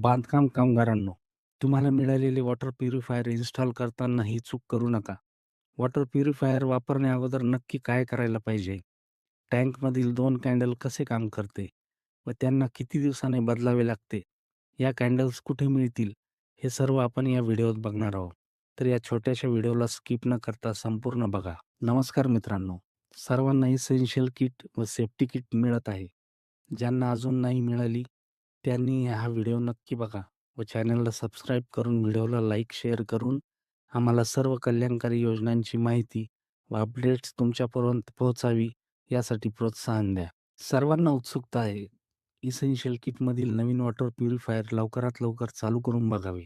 बांधकाम कामगारांनो, तुम्हाला मिळालेले वॉटर प्युरिफायर इन्स्टॉल करताना ही चूक करू नका. वॉटर प्युरिफायर वापरण्याअगोदर नक्की काय करायला पाहिजे? टँकमधील 2 कॅन्डल कसे काम करते व त्यांना किती दिवसाने बदलावे लागते? या कॅन्डल्स कुठे मिळतील? हे सर्व आपण या व्हिडिओत बघणार आहोत. तर या छोट्याशा व्हिडिओला स्किप न करता संपूर्ण बघा. नमस्कार मित्रांनो, सर्वांना इसेन्शियल किट व सेफ्टी किट मिळत आहे. ज्यांना अजून नाही मिळाली त्यांनी हा व्हिडिओ नक्की बघा व चॅनलला सबस्क्राईब करून व्हिडिओला लाईक शेअर करून आम्हाला सर्व कल्याणकारी योजनांची माहिती व अपडेट्स तुमच्यापर्यंत पोहोचावी यासाठी प्रोत्साहन द्या. सर्वांना उत्सुकता आहे. इसेन्शियल किटमधील नवीन वॉटर प्युरिफायर लवकरात लवकर चालू करून बघावे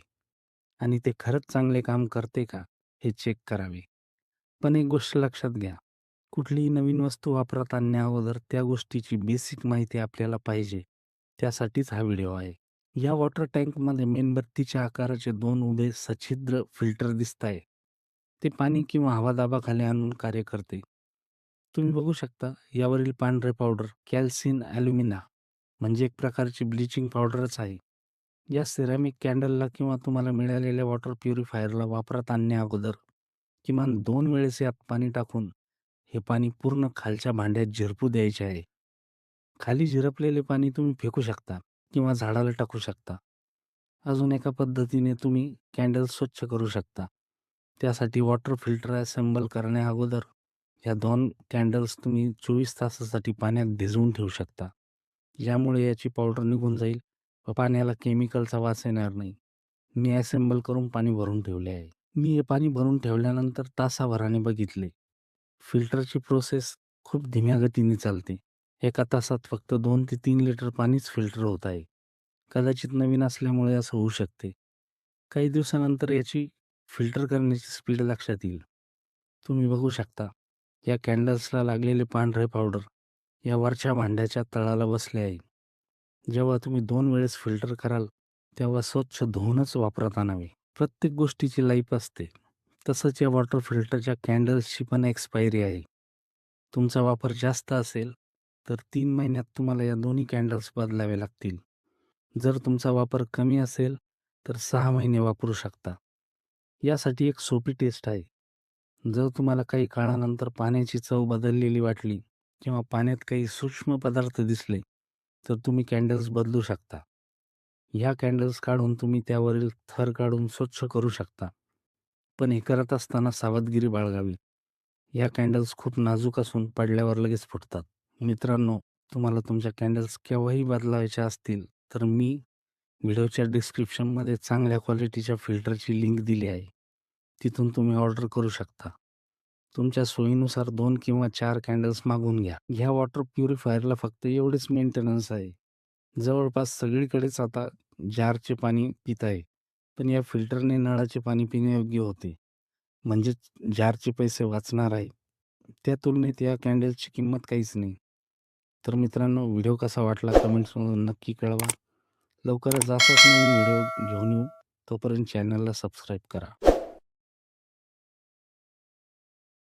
आणि ते खरंच चांगले काम करते का हे चेक करावे. पण एक गोष्ट लक्षात घ्या, कुठलीही नवीन वस्तू वापरात आणण्याअगोदर त्या गोष्टीची बेसिक माहिती आपल्याला पाहिजे. त्यासाठीच हा व्हिडिओ आहे. या वॉटर टँकमध्ये मेणबत्तीच्या आकाराचे 2 उभे सछिद्र फिल्टर दिसताय. ते पाणी किंवा हवा दाबाखाली आणून कार्य करते. तुम्ही बघू शकता यावरील पांढरे पावडर कॅल्सिन ॲल्युमिना म्हणजे एक प्रकारची ब्लीचिंग पावडरच आहे. या सिरॅमिक कॅन्डलला किंवा तुम्हाला मिळालेल्या वॉटर प्युरिफायरला वापरात आणण्याअगोदर किमान 2 वेळेस यात पाणी टाकून हे पाणी पूर्ण खालच्या भांड्यात झिरपू द्यायचे आहे. खाली झिरपलेले पाणी तुम्ही फेकू शकता किंवा झाडाला टाकू शकता. अजून एका पद्धतीने तुम्ही कॅन्डल स्वच्छ करू शकता. त्यासाठी वॉटर फिल्टर असेंबल करण्याअगोदर या 2 कॅन्डल्स तुम्ही 24 तासासाठी पाण्यात भिजवून ठेवू शकता. यामुळे याची पावडर निघून जाईल व पाण्याला केमिकलचा वास येणार नाही. मी असेंबल करून पाणी भरून ठेवले आहे. मी हे पाणी भरून ठेवल्यानंतर तासाभराने बघितले. फिल्टरची प्रोसेस खूप धीम्या गतीने चालते. एका तासात फक्त 2 ते 3 लिटर पाणीच फिल्टर होत आहे. कदाचित नवीन असल्यामुळे असं होऊ शकते. काही दिवसानंतर याची फिल्टर करण्याची स्पीड लक्षात येईल. तुम्ही बघू शकता, या कॅन्डल्सला लागलेले पांढरे पावडर या वरच्या भांड्याच्या तळाला बसले आहे. जेव्हा तुम्ही 2 वेळेस फिल्टर कराल, तेव्हा स्वच्छ धुवूनच वापरात आणावे. प्रत्येक गोष्टीची लाईफ असते. तसंच या वॉटर फिल्टरच्या कॅन्डल्सची पण एक्सपायरी आहे. तुमचा वापर जास्त असेल, तर 3 महिन्यात तुम्हाला या दोन्ही कॅन्डल्स बदलावे लागतील. जर तुमचा वापर कमी असेल, तर 6 महिने वापरू शकता. यासाठी एक सोपी टेस्ट आहे. जर तुम्हाला काही काळानंतर पाण्याची चव बदललेली वाटली किंवा पाण्यात काही सूक्ष्म पदार्थ दिसले, तर तुम्ही कॅन्डल्स बदलू शकता. ह्या कॅन्डल्स काढून तुम्ही त्यावरील थर काढून स्वच्छ करू शकता. पण हे करत असताना सावधगिरी बाळगावी. या कॅन्डल्स खूप नाजूक असून पडल्यावर लगेच फुटतात. मित्रांनो, तुम्हाला तुमच्या कॅन्डल्स केव्हाही बदलावायच्या असतील, तर मी व्हिडिओच्या डिस्क्रिप्शनमध्ये चांगल्या क्वालिटीच्या फिल्टरची लिंक दिली आहे. तिथून तुम्ही ऑर्डर करू शकता. तुमच्या सोयीनुसार 2 किंवा 4 कॅन्डल्स मागवून घ्या. ह्या वॉटर प्युरिफायरला फक्त एवढेच मेंटेनन्स आहे. जवळपास सगळीकडेच आता जारचे पाणी पित आहे. पण या फिल्टरने नळाचे पाणी पिण्यायोग्य होते. म्हणजेच जारचे पैसे वाचणार आहे. त्या तुलनेत या कॅन्डल्सची किंमत काहीच नाही. तर मित्रांनो, व्हिडिओ कसा वाटला कमेंट्समधून नक्की कळवा. लवकरच असाच नवीन व्हिडिओ घेऊन येऊ. तोपर्यंत चॅनलला सबस्क्राईब करा.